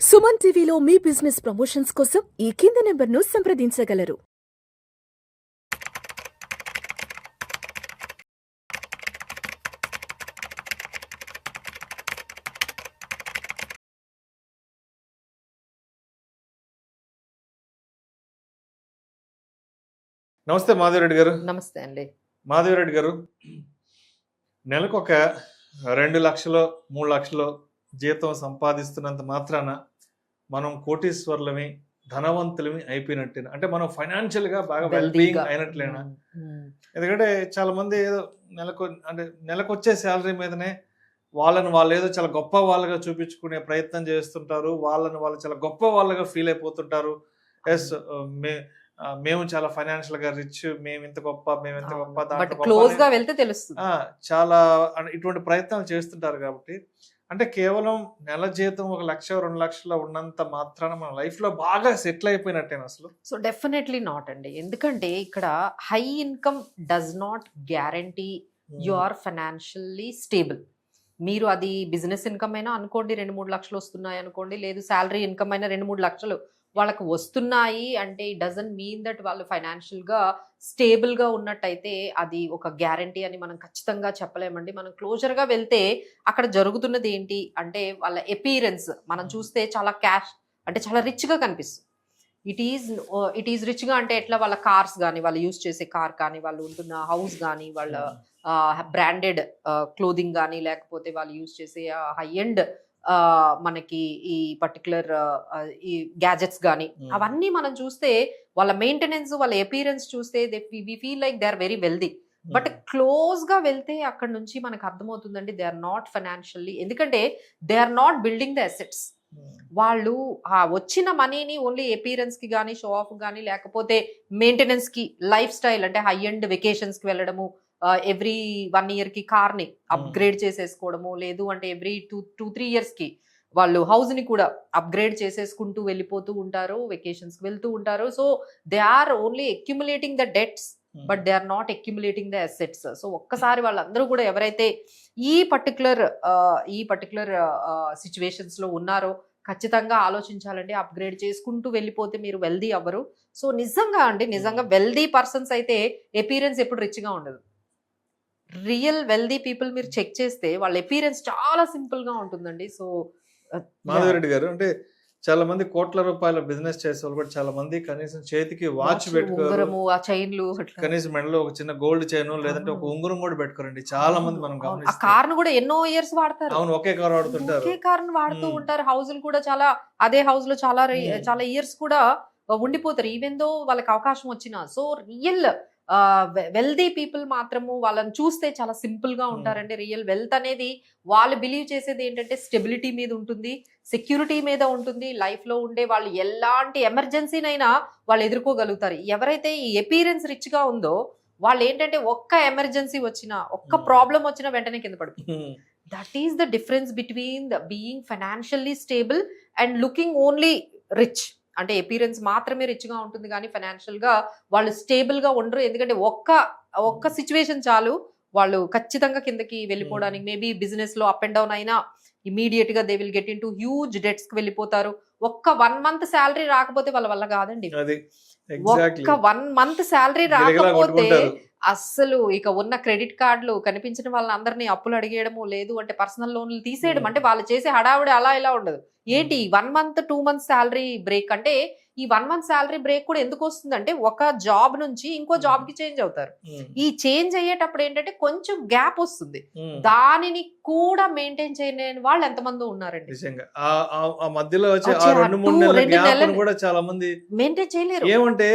సుమన్ టీవీలో మీ business promotions కోసం ఈ కింది నెంబర్ను సంప్రదించగలరు. నమస్తే మాధవిరెడ్డి గారు. నమస్తే అండి. మాధవిరెడ్డి గారు, నెలకు ఒక 2 లక్షలు 3 లక్షలు జీతం సంపాదిస్తున్నంత మాత్రాన మనం కోటీశ్వర్లమి ధనవంతులమి అయిపోయినట్టేనా? అంటే మనం ఫైనాన్షియల్గా బాగా వెల్బీయింగ్ అయినట్లేనా? ఎందుకంటే చాలా మంది ఏదో నెలకు వచ్చే శాలరీ మీదనే వాళ్ళు ఏదో చాలా గొప్ప వాళ్ళగా చూపించుకునే ప్రయత్నం చేస్తుంటారు. వాళ్ళు చాలా గొప్ప వాళ్ళగా ఫీల్ అయిపోతుంటారు. ఎస్, మేము చాలా ఫైనాన్షియల్ గా రిచ్, మేము ఇంత గొప్ప క్లోజ్ గా వెళ్తే తెలుస్తుంది. చాలా ఇటువంటి ప్రయత్నాలు చేస్తుంటారు. కాబట్టి అంటే కేవలం నెల జీతం 1 లక్ష 2 లక్షలు ఉన్నంత మాత్రాన మన లైఫ్ లో బాగా సెటిల్ అయిపోయినట్టేనా అసలు? సో డెఫినెట్లీ నాట్ అండి. ఎందుకంటే ఇక్కడ high income does not guarantee you are financially stable. మీరు అది బిజినెస్ ఇన్కమ్ అయినా అనుకోండి 2-3 లక్షలు వస్తున్నాయి అనుకోండి, లేదు శాలరీ ఇన్కమ్ అయినా 2-3 లక్షలు వాళ్ళకు వస్తున్నాయి అంటే ఇట్ డజంట్ మీన్ దట్ వాళ్ళు ఫైనాన్షియల్గా స్టేబుల్గా ఉన్నట్టయితే అది ఒక గ్యారంటీ అని మనం ఖచ్చితంగా చెప్పలేమండి. మనం క్లోజర్గా వెళ్తే అక్కడ జరుగుతున్నది ఏంటి అంటే వాళ్ళ ఎపీరెన్స్ మనం చూస్తే చాలా క్యాష్ అంటే చాలా రిచ్గా కనిపిస్తుంది. ఇట్ ఈజ్ రిచ్గా అంటే ఎట్లా వాళ్ళ కార్స్ కానీ, వాళ్ళు యూజ్ చేసే కార్ కానీ, వాళ్ళు ఉంటున్న హౌస్ కానీ, వాళ్ళ బ్రాండెడ్ క్లోదింగ్ కానీ, లేకపోతే వాళ్ళు యూజ్ చేసే హై ఎండ్ మనకి ఈ పర్టికులర్ ఈ గ్యాజెట్స్ కానీ అవన్నీ మనం చూస్తే వాళ్ళ మెయింటెనెన్స్, వాళ్ళ అపీరెన్స్ చూస్తే we feel like they are very wealthy. But close గా వెళ్తే అక్కడ నుంచి మనకు అర్థమవుతుందండి దే ఆర్ నాట్ ఫైనాన్షియల్లీ. ఎందుకంటే they are not building the assets. వాళ్ళు ఆ వచ్చిన మనీని ఓన్లీ అపీరెన్స్ కి కానీ, షో ఆఫ్ కానీ, లేకపోతే మెయింటెనెన్స్ కి, లైఫ్ స్టైల్ అంటే హై ఎండ్ వెకేషన్స్ కి వెళ్ళడము, ఎవ్రీ 1 year కి కార్ని అప్గ్రేడ్ చేసేసుకోవడము, లేదు అంటే ఎవ్రీ 2-3 years కి వాళ్ళు హౌస్ ని కూడా అప్గ్రేడ్ చేసేసుకుంటూ వెళ్ళిపోతూ ఉంటారు, వెకేషన్స్ కి వెళ్తూ ఉంటారు. So they are only accumulating the debts but they are not accumulating the assets. So ఒక్కసారి వాళ్ళందరూ కూడా ఎవరైతే ఈ పర్టికులర్ సిచ్యువేషన్స్ లో ఉన్నారో ఖచ్చితంగా ఆలోచించాలండి. అప్గ్రేడ్ చేసుకుంటూ వెళ్ళిపోతే మీరు వెల్దీ అవ్వరు. సో నిజంగా వెల్దీ పర్సన్స్ అయితే అపీరెన్స్ ఎప్పుడు రిచ్గా ఉండదు. రియల్ వెల్దీ పీపుల్ మీరు చెక్ చేస్తే వాళ్ళ అపీరెన్స్ చాలా సింపుల్ గా ఉంటుందండి. సో మాధవిరెడ్డి గారు, అంటే చాలా మంది కోట్ల రూపాయల బిజినెస్ చేసే వాళ్ళు కూడా చాలా మంది కనీసం చేతికి వాచ్ పెట్టుకోరు, చైన్లు, కనీసం మెడలో ఒక చిన్న గోల్డ్ చైన్ లేదంటే ఒక ఉంగరం కూడా పెట్టుకోరండి. చాలా మంది మనం ఆ కార్ ను కూడా ఎన్నో ఇయర్స్ వాడతారు. అవును, ఒకే కార్ వాడుతుంటారు, ఒకే కార్ ను వాడుతూ ఉంటారు. హౌస్ కూడా చాలా అదే హౌస్ లో చాలా ఇయర్స్ కూడా ఉండిపోతారు ఈవెన్ దో వాళ్ళకి అవకాశం వచ్చినా. సో రియల్ వెల్దీ పీపుల్ మాత్రము వాళ్ళని చూస్తే చాలా సింపుల్ గా ఉంటారండి. రియల్ వెల్త్ అనేది వాళ్ళు బిలీవ్ చేసేది ఏంటంటే స్టెబిలిటీ మీద ఉంటుంది, సెక్యూరిటీ మీద ఉంటుంది. లైఫ్ లో ఉండే వాళ్ళు ఎలాంటి ఎమర్జెన్సీనైనా వాళ్ళు ఎదుర్కోగలుగుతారు. ఎవరైతే ఈ అపీరెన్స్ రిచ్ గా ఉందో వాళ్ళు ఏంటంటే ఒక్క ఎమర్జెన్సీ వచ్చినా, ఒక్క ప్రాబ్లం వచ్చినా వెంటనే కింద పడిపోతుంది. That is the difference between the being financially stable and looking only rich. అంటే అపీరెన్స్ మాత్రమే రిచ్గా ఉంటుంది కానీ ఫైనాన్షియల్గా వాళ్ళు స్టేబుల్గా ఉండరు. ఎందుకంటే ఒక్క సిచ్యువేషన్ చాలు వాళ్ళు ఖచ్చితంగా కిందకి వెళ్ళిపోవడానికి. మేబీ బిజినెస్లో అప్ అండ్ డౌన్ అయినా ఇమీడియట్గా they will get into huge డెట్స్కి వెళ్ళిపోతారు. ఒక్క 1 month శాలరీ రాకపోతే వాళ్ళ వల్ల కాదండి. ఒక్క 1 month శాలరీ రాకపోతే అస్సలు ఇక ఉన్న క్రెడిట్ కార్డులు కనిపించిన వాళ్ళందరినీ అప్పులు అడిగేయడము, లేదు అంటే పర్సనల్ లోన్లు తీసేయడం. అంటే వాళ్ళు చేసే హడావుడి అలా ఇలా ఉండదు. ఏంటి 1 month 2 months శాలరీ బ్రేక్ అంటే ఈ 1 month శాలరీ బ్రేక్ కూడా ఎందుకు వస్తుందంటే ఒక జాబ్ నుంచి ఇంకో జాబ్ కి చేంజ్ అవుతారు. ఈ చేంజ్ అయ్యేటప్పుడు ఏంటంటే కొంచెం గ్యాప్ వస్తుంది. దానిని కూడా మెయింటైన్ చేయలేని వాళ్ళు ఎంతమంది ఉన్నారండి. మధ్యలో 2-3 నెలలు కూడా చాలా మంది మెయింటైన్ చేయలేరు. ఏమంటే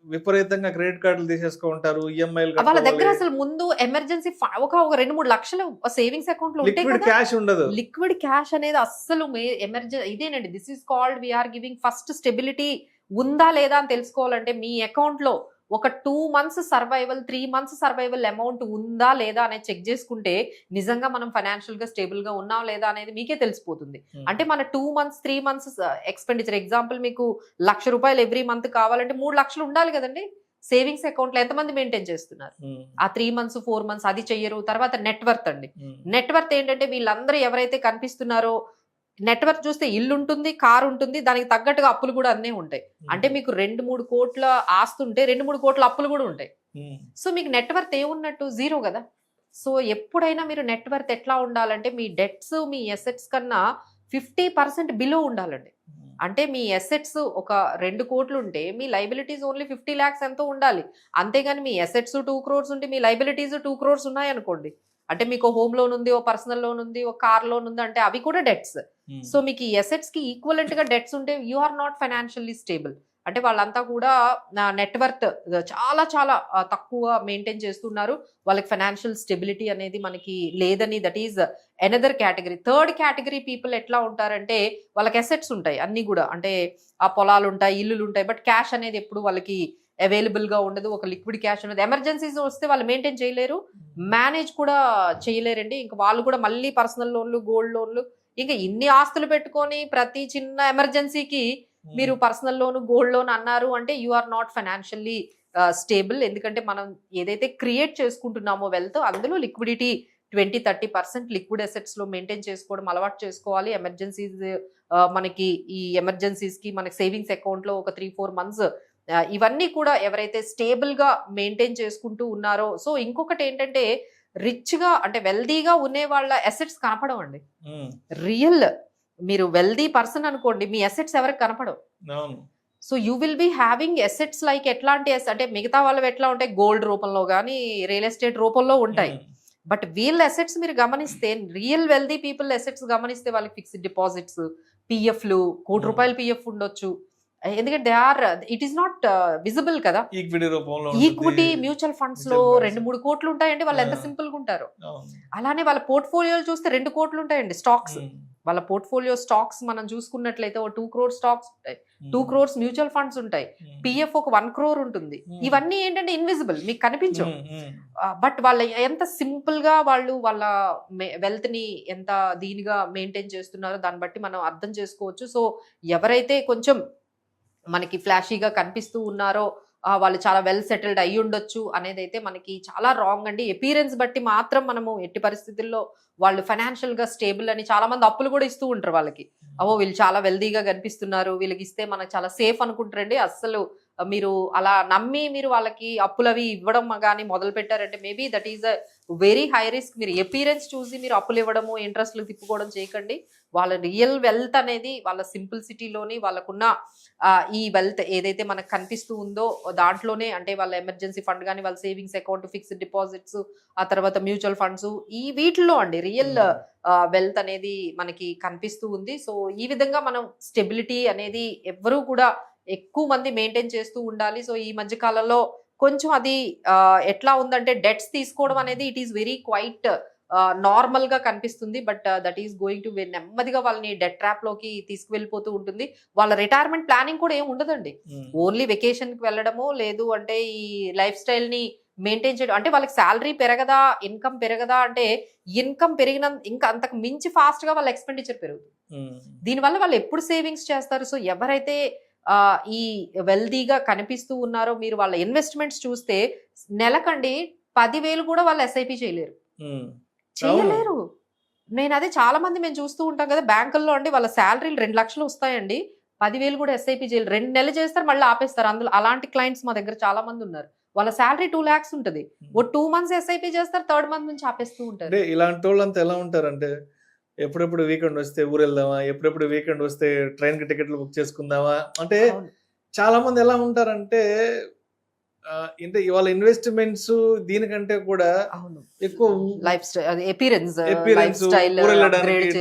విపరీతంగా క్రెడిట్ కార్డులు తీసేసుకుంటారు, ఈఎంఐలు. వాళ్ళ దగ్గర అసలు ముందు ఎమర్జెన్సీ ఒక 2-3 లక్షలు సేవింగ్స్ అకౌంట్ లో ఉంటే క్యాష్ ఉండదు. లిక్విడ్ క్యాష్ అనేది అస్సలు ఎమర్జెన్సీ ఇదేనండి. This is called we're giving first stability. ఉందా లేదా అని తెలుసుకోవాలంటే మీ అకౌంట్ లో ఒక 2 months survival, 3 months survival amount ఉందా లేదా అనేది చెక్ చేసుకుంటే నిజంగా మనం ఫైనాన్షియల్ గా స్టేబుల్ గా ఉన్నాం లేదా అనేది మీకే తెలిసిపోతుంది. అంటే మన 2 months 3 months ఎక్స్పెండిచర్, ఎగ్జాంపుల్ మీకు ₹1,00,000 ఎవ్రీ మంత్ కావాలంటే 3 లక్షలు ఉండాలి కదండి సేవింగ్స్ అకౌంట్ లో. ఎంతమంది మెయింటైన్ చేస్తున్నారు? ఆ 3 months 4 months అది చెయ్యరు. తర్వాత నెట్వర్త్ అండి. నెట్వర్త్ ఏంటంటే వీళ్ళందరూ ఎవరైతే కనిపిస్తున్నారో నెట్వర్క్ చూస్తే ఇల్లు ఉంటుంది, కార్ ఉంటుంది, దానికి తగ్గట్టుగా అప్పులు కూడా అన్నీ ఉంటాయి. అంటే మీకు 2-3 కోట్ల ఆస్తి ఉంటే 2-3 కోట్ల అప్పులు కూడా ఉంటాయి. సో మీకు నెట్వర్త్ ఏమున్నట్టు? జీరో కదా. సో ఎప్పుడైనా మీరు నెట్వర్త్ ఎట్లా ఉండాలంటే మీ డెట్స్ మీ ఎసెట్స్ కన్నా 50% బిలో ఉండాలండి. అంటే మీ ఎసెట్స్ ఒక 2 కోట్లు ఉంటే మీ లైబిలిటీస్ ఓన్లీ 50 lakhs ఎంతో ఉండాలి. అంతేగాని మీ ఎసెట్స్ 2 crores ఉంటే మీ లైబిలిటీస్ 2 crores ఉన్నాయనుకోండి, అంటే మీకు హోమ్ లోన్ ఉంది, ఓ పర్సనల్ లోన్ ఉంది, ఒక కార్ లోన్ ఉంది, అంటే అవి కూడా డెట్స్. సో మీకు ఈ ఎసెట్స్ కి ఈక్వలెంట్ గా డెట్స్ ఉంటే you are not financially stable. అంటే వాళ్ళంతా కూడా నెట్వర్త్ చాలా చాలా తక్కువ మెయింటైన్ చేస్తున్నారు. వాళ్ళకి ఫైనాన్షియల్ స్టెబిలిటీ అనేది మనకి లేదని, that is another category. Third category people ఎట్లా ఉంటారంటే వాళ్ళకి ఎసెట్స్ ఉంటాయి అన్ని కూడా, అంటే ఆ పొలాలు ఉంటాయి, ఇల్లులు ఉంటాయి, బట్ క్యాష్ అనేది ఎప్పుడు వాళ్ళకి అవైలబుల్ గా ఉండదు. ఒక లిక్విడ్ క్యాష్ ఉండదు. ఎమర్జెన్సీస్ వస్తే వాళ్ళు మెయింటైన్ చేయలేరు, మేనేజ్ కూడా చేయలేరండి. ఇంకా వాళ్ళు కూడా మళ్ళీ పర్సనల్ లోన్లు, గోల్డ్ లోన్లు, ఇంకా ఇన్ని ఆస్తులు పెట్టుకొని ప్రతి చిన్న ఎమర్జెన్సీకి మీరు పర్సనల్ లోన్, గోల్డ్ లోన్ అన్నారు అంటే you are not financially stable. ఎందుకంటే మనం ఏదైతే క్రియేట్ చేసుకుంటున్నామో వెల్త్, అందులో లిక్విడిటీ 20-30% లిక్విడ్ అసెట్స్ లో మెయింటైన్ చేసుకోవడం అలవాటు చేసుకోవాలి. ఎమర్జెన్సీస్ మనకి ఈ ఎమర్జెన్సీస్ కి మనకి సేవింగ్స్ అకౌంట్ లో ఒక 3-4 months ఇవన్నీ కూడా ఎవరైతే స్టేబుల్ గా మెయింటైన్ చేసుకుంటూ ఉన్నారో. సో ఇంకొకటి ఏంటంటే రిచ్ గా అంటే వెల్దీగా ఉండే వాళ్ళ అసెట్స్ కనపడవండి. రియల్ మీరు వెల్దీ పర్సన్ అనుకోండి, మీ అసెట్స్ ఎవరికి కనపడవు. So you will be having assets like ఎట్లాంటి అంటే మిగతా వాళ్ళవి ఎట్లా ఉంటాయి, గోల్డ్ రూపంలో కానీ రియల్ ఎస్టేట్ రూపంలో ఉంటాయి. బట్ వీళ్ళ అసెట్స్ మీరు గమనిస్తే, రియల్ వెల్దీ పీపుల్ అసెట్స్ గమనిస్తే వాళ్ళకి ఫిక్స్డ్ డిపాజిట్స్, పిఎఫ్లు, ₹1 పిఎఫ్ ఉండొచ్చు. ఎందుకంటే ఇట్ ఈస్ నాట్ విజిబుల్ కదా. ఈక్విటీ మ్యూచువల్ ఫండ్స్ లో 2-3 కోట్లు ఉంటాయండి. వాళ్ళు ఎంత సింపుల్ గా ఉంటారు. అలానే వాళ్ళ పోర్ట్ఫోలియోలు చూస్తే 2 కోట్లు ఉంటాయండి స్టాక్స్. వాళ్ళ పోర్ట్ఫోలియో స్టాక్స్ మనం చూసుకున్నట్లయితే ఒక 2 crore స్టాక్స్ ఉంటాయి, 2 crores మ్యూచువల్ ఫండ్స్ ఉంటాయి, పిఎఫ్ ఒక 1 crore ఉంటుంది. ఇవన్నీ ఏంటంటే ఇన్విజిబుల్, మీకు కనిపించవు. బట్ వాళ్ళ ఎంత సింపుల్ గా వాళ్ళు వాళ్ళ వెల్త్ ని ఎంత దీనిగా మెయింటైన్ చేస్తున్నారో దాన్ని బట్టి మనం అర్థం చేసుకోవచ్చు. సో ఎవరైతే కొంచెం మనకి ఫ్లాషీగా కనిపిస్తూ ఉన్నారో వాళ్ళు చాలా వెల్ సెటిల్డ్ అయ్యి ఉండొచ్చు అనేది అయితే మనకి చాలా రాంగ్ అండి. అపీరెన్స్ బట్టి మాత్రం మనము ఎట్టి పరిస్థితుల్లో వాళ్ళు ఫైనాన్షియల్ గా స్టేబుల్ అని, చాలా మంది అప్పులు కూడా ఇస్తూ ఉంటారు వాళ్ళకి. వీళ్ళు చాలా వెల్దీగా కనిపిస్తున్నారు, వీళ్ళకి ఇస్తే మనకు చాలా సేఫ్ అనుకుంటారండి. అస్సలు మీరు అలా నమ్మి మీరు వాళ్ళకి అప్పులు అవి ఇవ్వడం కానీ మొదలు పెట్టారంటే maybe that is a very high risk. మీరు అపీరెన్స్ చూసి మీరు అప్పులు ఇవ్వడము, ఇంట్రెస్ట్లు తిప్పుకోవడం చేయకండి. వాళ్ళ రియల్ వెల్త్ అనేది వాళ్ళ సింప్లిసిటీలోని వాళ్ళకున్న ఈ వెల్త్ ఏదైతే మనకు కనిపిస్తూ ఉందో దాంట్లోనే, అంటే వాళ్ళ ఎమర్జెన్సీ ఫండ్ కానీ, వాళ్ళ సేవింగ్స్ అకౌంట్, ఫిక్స్డ్ డిపాజిట్స్, ఆ తర్వాత మ్యూచువల్ ఫండ్స్, ఈ వీటిలో అండి రియల్ వెల్త్ అనేది మనకి కనిపిస్తూ ఉంది. సో ఈ విధంగా మనం స్టెబిలిటీ అనేది ఎవ్వరూ కూడా ఎక్కువ మంది మెయింటైన్ చేస్తూ ఉండాలి. సో ఈ మధ్య కాలంలో కొంచెం అది ఎట్లా ఉందంటే డెట్స్ తీసుకోవడం అనేది it is very quite normal గా కనిపిస్తుంది. But that is going to నెమ్మదిగా వాళ్ళని డెట్ ట్రాప్ లోకి తీసుకువెళ్ళిపోతూ ఉంటుంది. వాళ్ళ రిటైర్మెంట్ ప్లానింగ్ కూడా ఏం ఉండదండి. ఓన్లీ వెకేషన్ కి వెళ్ళడము, లేదు అంటే ఈ లైఫ్ స్టైల్ ని మెయింటైన్ చేయడం. అంటే వాళ్ళకి శాలరీ పెరగదా, ఇన్కమ్ పెరగదా అంటే ఇన్కమ్ పెరిగిన ఇంకా అంతకు మించి ఫాస్ట్ గా వాళ్ళ ఎక్స్పెండిచర్ పెరుగుతుంది. దీనివల్ల వాళ్ళు ఎప్పుడు సేవింగ్స్ చేస్తారు? సో ఎవరైతే ఈ వెల్దీగా కనిపిస్తూ ఉన్నారో మీరు వాళ్ళ ఇన్వెస్ట్మెంట్స్ చూస్తే నెలకండి 10,000 కూడా వాళ్ళు ఎస్ఐపి చేయలేరు. నేను అదే చాలా మంది మేము చూస్తూ ఉంటాం కదా బ్యాంకుల్లో అండి, వాళ్ళ శాలరీలు 2 లక్షలు వస్తాయండి, 10,000 కూడా ఎస్ఐపి చేయలేరు. 2 నెలలు చేస్తారు, మళ్ళీ ఆపేస్తారు. అందులో అలాంటి క్లయింట్స్ మా దగ్గర చాలా మంది ఉన్నారు. వాళ్ళ శాలరీ 2 lakhs ఉంటుంది, 2 months ఎస్ఐపి చేస్తారు, 3rd month నుంచి ఆపేస్తూ ఉంటారు. ఇలాంటి వాళ్ళంతా ఎలా ఉంటారంటే ఎప్పుడెప్పుడు వీకెండ్ వస్తే ఊరు వెళ్దామా, ఎప్పుడెప్పుడు వీకెండ్ వస్తే ట్రైన్ కి టికెట్లు బుక్ చేసుకుందామా. అంటే చాలా మంది ఎలా ఉంటారంటే అంటే వాళ్ళ ఇన్వెస్ట్మెంట్స్ దీనికంటే కూడా ఎక్కువ లైఫ్ స్టైల్, అపీరెన్స్,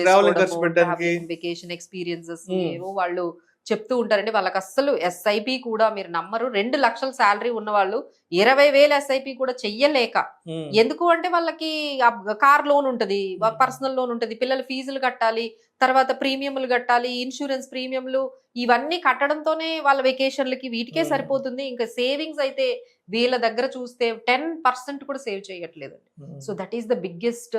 ట్రావెలింగ్ ఖర్చు పెట్టడానికి, వెకేషన్ ఎక్స్పీరియన్సెస్ ఏవో వాళ్ళు చెప్తూ ఉంటారండి. వాళ్ళకి అస్సలు ఎస్ఐపి కూడా మీరు నమ్మరు, 2 లక్షల శాలరీ ఉన్న వాళ్ళు 20,000 ఎస్ఐపి కూడా చెయ్యలేక. ఎందుకు అంటే వాళ్ళకి కార్ లోన్ ఉంటది, పర్సనల్ లోన్ ఉంటది, పిల్లల ఫీజులు కట్టాలి, తర్వాత ప్రీమియంలు కట్టాలి, ఇన్సూరెన్స్ ప్రీమియంలు, ఇవన్నీ కట్టడంతోనే వాళ్ళ వెకేషన్లకి వీటికే సరిపోతుంది. ఇంకా సేవింగ్స్ అయితే వీళ్ళ దగ్గర చూస్తే 10% కూడా సేవ్ చేయట్లేదు. So that is the biggest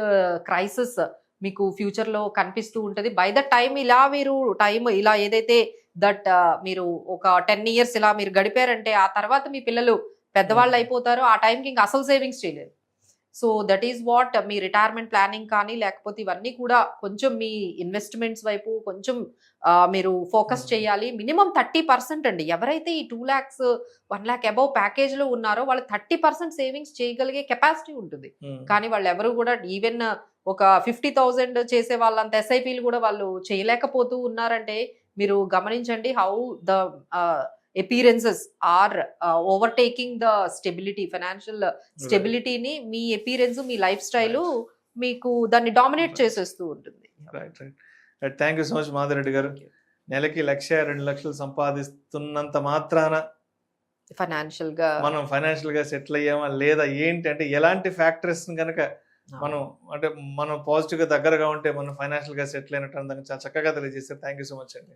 crisis మీకు ఫ్యూచర్ లో కనిపిస్తూ ఉంటది. బై ద టైం ఇలా మీరు ఇలా ఏదైతే దట్ మీరు ఒక 10 years ఇలా మీరు గడిపారంటే ఆ తర్వాత మీ పిల్లలు పెద్దవాళ్ళు అయిపోతారు. ఆ టైంకి ఇంకా అసలు సేవింగ్స్ చేయలేరు. So that is what me retirement planning కానీ లేకపోతే ఇవన్నీ కూడా కొంచెం మీ ఇన్వెస్ట్మెంట్స్ వైపు కొంచెం మీరు ఫోకస్ చేయాలి. మినిమం 30% అండి. ఎవరైతే ఈ 2 lakhs 1 lakh అబౌవ్ ప్యాకేజ్ లో ఉన్నారో వాళ్ళు 30% సేవింగ్స్ చేయగలిగే కెపాసిటీ ఉంటుంది. కానీ వాళ్ళు ఎవరు కూడా ఈవెన్ ఒక 50,000 చేసే వాళ్ళంత ఎస్ఐపీలు కూడా వాళ్ళు చేయలేకపోతూ ఉన్నారంటే మీరు గమనించండి how the appearances are overtaking the stability, financial స్టెబిలిటీని మీ అపీరెన్స్ మీ లైఫ్ స్టైల్ మీకు దాన్ని డామినేట్ చేసేస్తూ ఉంటుంది. Right right thank you so much Madhureddy గారు. నెలకి 1,00,000 2 లక్షలు సంపాదిస్తున్నంత మాత్రాన ఫైనాన్షియల్ గా మనం ఫైనాన్షియల్ గా సెటిల్ అయ్యామా లేదా ఏంటి అంటే ఎలాంటి ఫ్యాక్టర్స్ కనుక మనం అంటే మనం పాజిటివ్ గా దగ్గరగా ఉంటే మనం ఫైనాన్షియల్ గా సెటిల్ అయినట్టు చాలా చక్కగా తెలియజేస్తారు. థ్యాంక్ యూ సో మచ్ అండి.